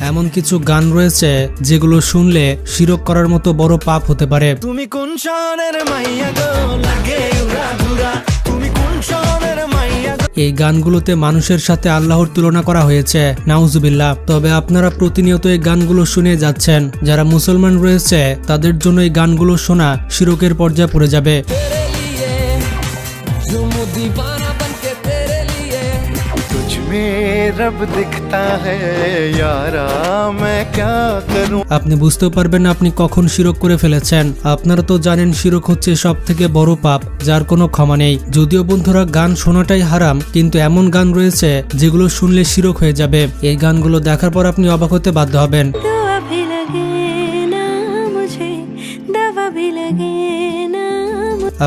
এমন কিছু গান রয়েছে যেগুলো শুনলে শিরক করার মতো বড় পাপ হতে পারে। তুমি কোন শহরের মাইয়া গো, লাগে উড়াধুরা, তুমি কোন শহরের মাইয়া গো। এই গানগুলোতে মানুষের সাথে আল্লাহর তুলনা করা হয়েছে, নাউজুবিল্লাহ। তবে আপনারা প্রতিনিয়ত এই গানগুলো শুনে যাচ্ছেন। যারা মুসলমান রয়েছে তাদের জন্য এই গানগুলো শোনা শিরকের পর্যায়ে পড়ে যাবে। আপনি বুঝতেও পারবেন না আপনি কখন শিরক করে ফেলেছেন। আপনারা তো জানেন শিরক হচ্ছে সব থেকে বড় পাপ, যার কোনো ক্ষমা নেই। যদিও বন্ধুরা গান শোনাটাই হারাম, কিন্তু এমন গান রয়েছে যেগুলো শুনলে শিরক হয়ে যাবে। এই গানগুলো দেখার পর আপনি অবাক হতে বাধ্য হবেন।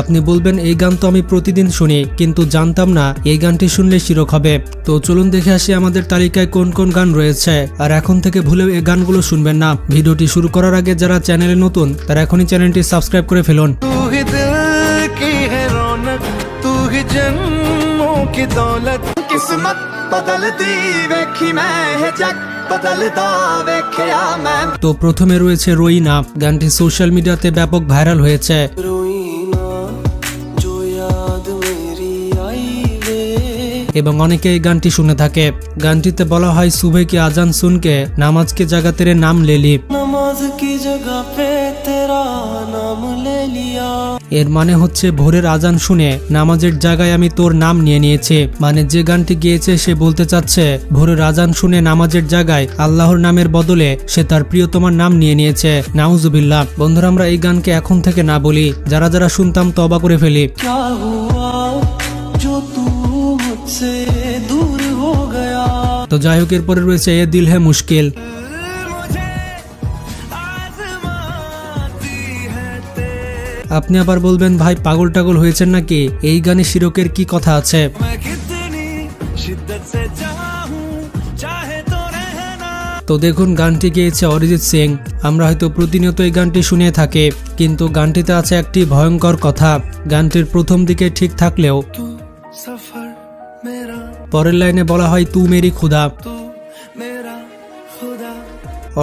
আপনি বলবেন এই গান তো আমি প্রতিদিন শুনি, কিন্তু জানতাম না এই গানটি শুনলে শিরক হবে। তো চলুন দেখে আসি আমাদের তালিকায় কোন কোন গান রয়েছে। আর এখন থেকে ভুলেও এই গানগুলো শুনবেন না। ভিডিওটি শুরু করার আগে যারা চ্যানেলে নতুন তারা এখনই চ্যানেলটি সাবস্ক্রাইব করে ফেলুন। তো প্রথমে রয়েছে রইনা। গানটি সোশ্যাল মিডিয়াতে ব্যাপক ভাইরাল হয়েছে। এবং অনেকে এই গানটি শুনে থাকে। গানটিতে বলা হয় সুবহ কি আজান সুনকে নামাজ কে জায়গা তেরে নাম লে লি। এর মানে হচ্ছে ভোরের আজান শুনে নামাজের জায়গায় আমি তোর নাম নিয়ে নিয়েছি। মানে যে গানটি গেয়েছে সে বলতে চাচ্ছে ভোরের আজান শুনে নামাজের জায়গায় আল্লাহর নামের বদলে সে তার প্রিয়তমার নাম নিয়ে নিয়েছে। নাউজুবিল্লাহ। বন্ধুরা আমরা এই গানকে এখন থেকে না বলি, যারা যারা শুনতাম তওবা করে ফেলি। তো যাই হোক, এরপরে রয়েছে এ দিল হে মুশকিল। আপনি আবার বলবেন ভাই পাগল টাগল হয়েছেন নাকি, এই গানে শিরকের কি কথা আছে? তো দেখুন গানটি গেয়েছে অরিজিৎ সিং। আমরা হয়তো প্রতিনিয়ত এই গানটি শুনে থাকি, কিন্তু গানটিতে আছে একটি ভয়ঙ্কর কথা। গানটির প্রথম দিকে ঠিক থাকলেও পরের লাইনে বলা হয় তু মেরি খুদা,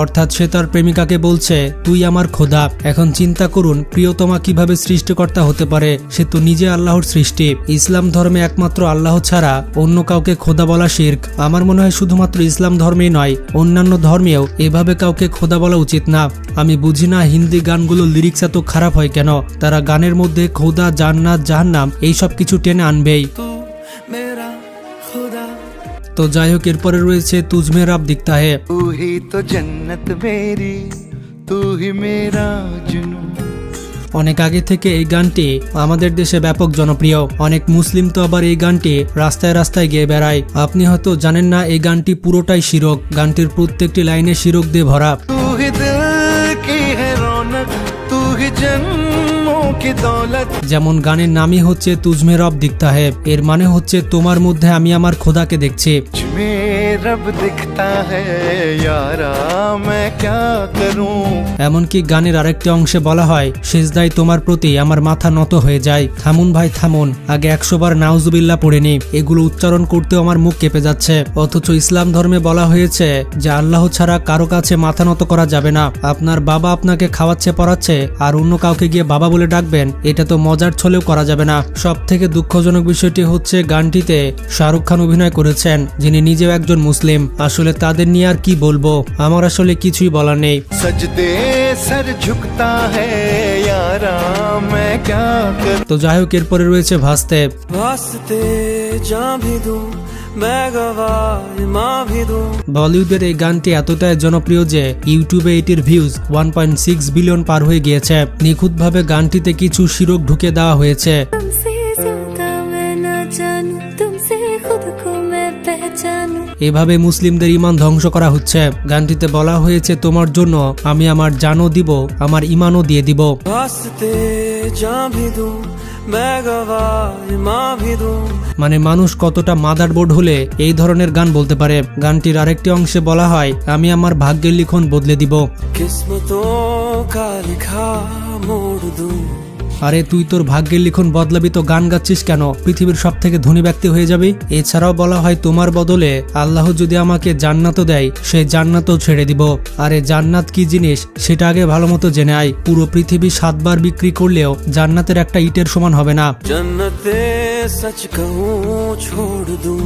অর্থাৎ সে তার প্রেমিকাকে বলছে তুই আমার খোদা। এখন চিন্তা করুন প্রিয়তমা কিভাবে সৃষ্টিকর্তা হতে পারে, সে তো নিজে আল্লাহর সৃষ্টি। ইসলাম ধর্মে একমাত্র আল্লাহ ছাড়া অন্য কাউকে খোদা বলা শিরক। আমার মনে হয় শুধুমাত্র ইসলাম ধর্মেই নয়, অন্যান্য ধর্মেও এভাবে কাউকে খোদা বলা উচিত না। আমি বুঝি না হিন্দি গানগুলো লিরিক্স এত খারাপ হয় কেন। তারা গানের মধ্যে খোদা, জান্নাত, জাহান্নাম এইসব কিছু টেনে আনবেই। তো যাই হোক, এরপরে রয়েছে তুঝমে রাব দিখতা হে। তু হি তো জান্নাত মেরি, তু হি মেরা জুনু। অনেক আগে থেকে এই গানটি আমাদের দেশে ব্যাপক জনপ্রিয়। অনেক মুসলিম তো আবার এই গানটি রাস্তায় রাস্তায় গেয়ে বেড়ায়। আপনি হয়তো জানেন না এই গানটি পুরোটাই শিরক। গানটির প্রত্যেকটি লাইনে শিরক দিয়ে ভরা। যেমন গানের নামই হচ্ছে তুঝমে রব দিখতা হে, এর মানে হচ্ছে তোমার মধ্যে আমি আমার খোদাকে দেখছি। এমনকি গানের আরেকটি অংশে বলা হয় সিজদায় তোমার প্রতি আমার মাথা নত হয়ে যায়। থামুন ভাই থামুন, আগে 100 বার নাউজুবিল্লাহ পড়ে নি। এগুলো উচ্চারণ করতেও আমার মুখ কেঁপে যাচ্ছে। অথচ ইসলাম ধর্মে বলা হয়েছে যে আল্লাহ ছাড়া কারো কাছে মাথা নত করা যাবে না। আপনার বাবা আপনাকে খাওয়াচ্ছে পড়াচ্ছে আর অন্য কাউকে গিয়ে বাবা বলে ডাকবেন, এটা তো মজার ছলেও করা যাবে না। সব থেকে দুঃখজনক বিষয়টি হচ্ছে গানটিতে শাহরুখ খান অভিনয় করেছেন, যিনি নিজেও একজন মুসলিম। আসলে তাদের নিয়ে আর কি বলবো, আমার আসলে কিছুই বলার নেই। তো যাই হোক, এরপরে রয়েছে ভাসতে। বলিউডের এই গানটি এতটাই জনপ্রিয় যে ইউটিউবে এটির ভিউজ 1.6 বিলিয়ন পার হয়ে গিয়েছে। নিখুঁতভাবে গানটিতে কিছু শিরক ঢুকে দেওয়া হয়েছে। এভাবে মুসলিমদের ঈমান ধ্বংস করা হচ্ছে। গানটিতে বলা হয়েছে তোমার জন্য আমি আমার জানও দিব, আমার ঈমানও দিয়ে দিব। মানে মানুষ কতটা মাদারবোর্ড হলে এই ধরনের গান বলতে পারে। গানটির আরেকটি অংশে বলা হয় আমি আমার ভাগ্যের লিখন বদলে দিব। আরে তুই তোর ভাগ্যের লিখন বদলাবি তো গান গাচ্ছিস কেন? পৃথিবীর সব থেকে ধনী ব্যক্তি হয়ে যাবি। এছাড়াও বলা হয় তোমার বদলে আল্লাহ যদি আমাকে জান্নাতও দেয় সেই জান্নাতও ছেড়ে দিব। আরে জান্নাত কি জিনিস সেটা আগে ভালো মতো জেনে আয়। পুরো পৃথিবী 7 বার বিক্রি করলেও জান্নাতের একটা ইটের সমান হবে না। जन्नते सच कहूँ छोड़ दूं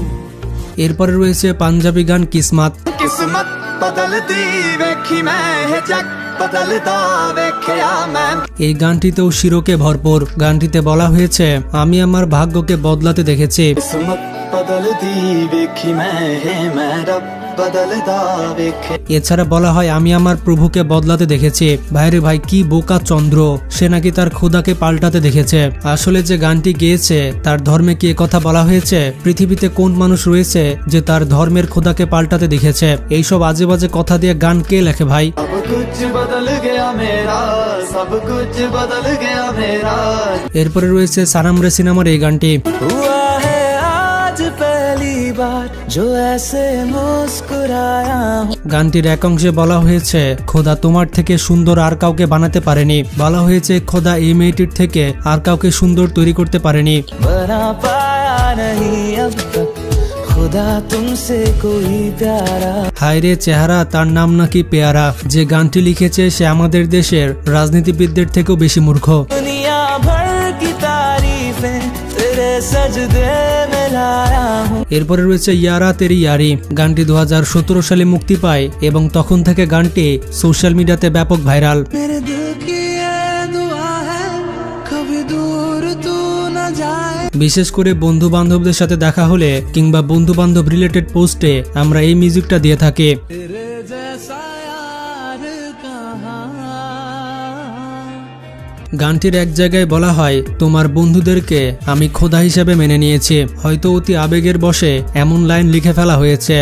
এরপরে রয়েছে পাঞ্জাবি গান কিসমত। किस्मत बदलती वेखी मैं है जग बदलता वेख्या मैं। এই गानটিতেও শিরকে ভরপুর। গানটিতে বলা হয়েছে আমি আমার ভাগ্যকে বদলাতে দেখেছি। किस्मत बदलती वेखी मैं है मैं रब बदलता वेखे। এছাড়া বলা হয় আমি আমার প্রভুকে বদলাতে দেখেছি। ভাইরে ভাই কি বোকা চন্দ্র, সে নাকি তার খোদাকে পাল্টাতে দেখেছে। আসলে যে গানটি গেয়েছে তার ধর্মে কি কথা বলা হয়েছে? পৃথিবীতে কোন মানুষ রয়েছে যে তার ধর্মের খোদাকে পাল্টাতে দেখেছে? এইসব আজে বাজে কথা দিয়ে গান কে লেখে ভাই? सब कुछ बदल गया मेरा सब कुछ बदल गया मेरा। এরপরে রয়েছে সানাম রে সিনেমার এই গানটি। हुआ है आज पहली बार जो ऐसे मुस्कुराया हूँ। গানটির এক অংশে বলা হয়েছে খোদা তোমার থেকে সুন্দর আর কাউকে বানাতে পারেনি। বলা হয়েছে খোদা এই মেয়েটির থেকে আর কাউকে সুন্দর তৈরি করতে পারেনি। बना पाया नहीं अब तक खुदा तुमसे कोई प्यारा। হায়রে চেহারা তার নাম নাকি পেয়ারা। যে গানটি লিখেছে সে আমাদের দেশের রাজনীতিবিদদের থেকেও বেশি মূর্খ। दुनिया भर की तारीफें तेरे सजदे में लाया हूँ। এরপরে রয়েছে ইয়ারা তেরি ইয়ারি। গানটি 2017 সালে মুক্তি পায় এবং তখন থেকে গানটি সোশ্যাল মিডিয়াতে ব্যাপক ভাইরাল। मेरे दिल की ये दुआ है कभी दूर तू न जाए। বিশেষ করে বন্ধু বান্ধবদের সাথে দেখা হলে কিংবা বন্ধু বান্ধব রিলেটেড পোস্টে আমরা এই মিউজিকটা দিয়ে থাকি। तेरे जैसा यार कहाँ। গানটির এক জায়গায় বলা হয় তোমার বন্ধুদেরকে আমি খোদা হিসেবে মেনে নিয়েছি। হয়তো অতি আবেগের বশে এমন লাইন লিখে ফেলা হয়েছে।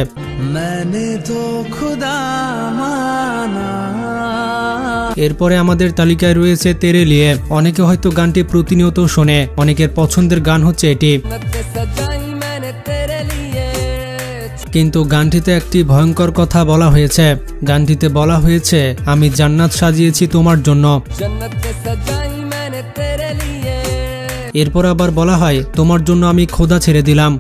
मैंने तो खुदा माना। এরপরে আমাদের তালিকায় রয়েছে তেরে লিয়ে। অনেকে হয়তো গানটি প্রতিনিয়ত শোনে। অনেকের পছন্দের গান হচ্ছে এটি। কিন্তু গানটিতে একটি ভয়ঙ্কর কথা বলা হয়েছে। গানটিতে বলা হয়েছে আমি জান্নাত সাজিয়েছি তোমার জন্য। এরপর আবার বলা হয় তোমার জন্য আমি খোদা ছেড়ে দিলাম।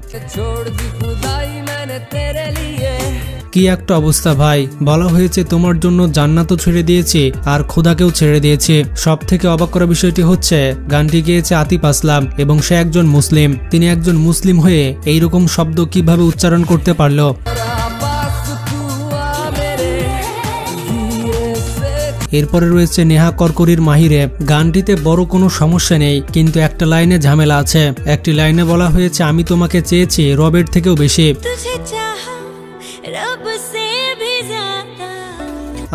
কি একটা অবস্থা ভাই। বলা হয়েছে তোমার জন্য জান্নাতও ছেড়ে দিয়েছি আর খোদাকেও ছেড়ে দিয়েছি। সব থেকে অবাক করা বিষয়টি হচ্ছে গানটি গেয়েছে আতিফ আসলাম এবং সে একজন মুসলিম। তিনি একজন মুসলিম হয়ে এইরকম শব্দ কিভাবে উচ্চারণ করতে পারলো? এরপরে রয়েছে নেহা করকরির মাহিরে। গানটিতে বড় কোনো সমস্যা নেই, কিন্তু একটা লাইনে ঝামেলা আছে। একটি লাইনে বলা হয়েছে আমি তোমাকে চেয়েছি রবের থেকেও বেশি।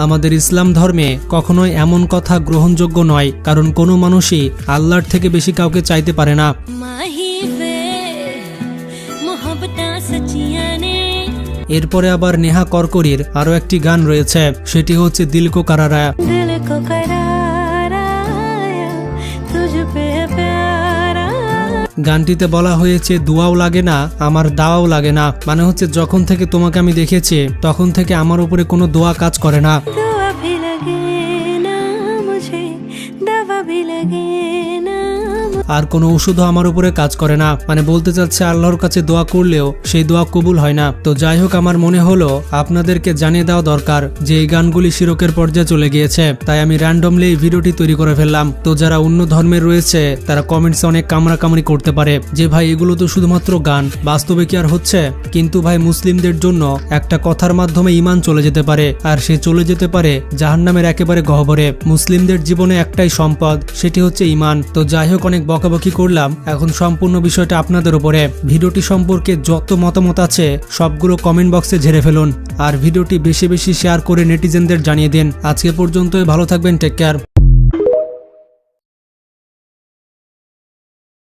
আমাদের ইসলাম ধর্মে কখনোই এমন কথা গ্রহণযোগ্য নয়, কারণ কোনো মানুষই আল্লাহর থেকে বেশি কাউকে চাইতে পারে না। এরপরে আবার নেহা করকরির আরো একটি গান রয়েছে, সেটি হচ্ছে দিল কো কারারা। গানটিতে বলা হয়েছে দুয়াও লাগে না আমার দাওয়াও লাগে না, মানে হচ্ছে যখন থেকে তোমাকে আমি দেখেছি তখন থেকে আমার উপরে কোনো দোয়া কাজ করে না। আর কোনো ওষুধও আমার উপরে কাজ করে না, মানে বলতে চাচ্ছে আল্লাহর কাছে দোয়া করলেও সেই দোয়া কবুল হয় না। তো যাই হোক, আমার মনে হলো আপনাদেরকে জানিয়ে দেওয়া দরকার যে এই গানগুলি শিরকের পর্যায়ে চলে গিয়েছে, তাই আমি র্যান্ডমলি এই ভিডিওটি তৈরি করে ফেললাম। তো যারা অন্য ধর্মের রয়েছে তারা কমেন্টসে অনেক কামড়াকামড়ি করতে পারে যে ভাই এগুলো তো শুধুমাত্র গান, বাস্তবে কি আর হচ্ছে? কিন্তু ভাই মুসলিমদের জন্য একটা কথার মাধ্যমে ঈমান চলে যেতে পারে, আর সে চলে যেতে পারে জাহান্নামের একেবারে গহ্বরে। মুসলিমদের জীবনে একটাই সম্পদ, সেটি হচ্ছে ঈমান। তো যাই হোক, অনেক বকাবকি করলাম, এখন সম্পূর্ণ বিষয়টা আপনাদের উপরে। ভিডিওটি সম্পর্কে যত মতামত আছে সবগুলো কমেন্ট বক্সে ঝেড়ে ফেলুন, আর ভিডিওটি বেশি বেশি শেয়ার করে নেটিজেনদের জানিয়ে দিন। আজকে পর্যন্তই, ভালো থাকবেন, টেক কেয়ার।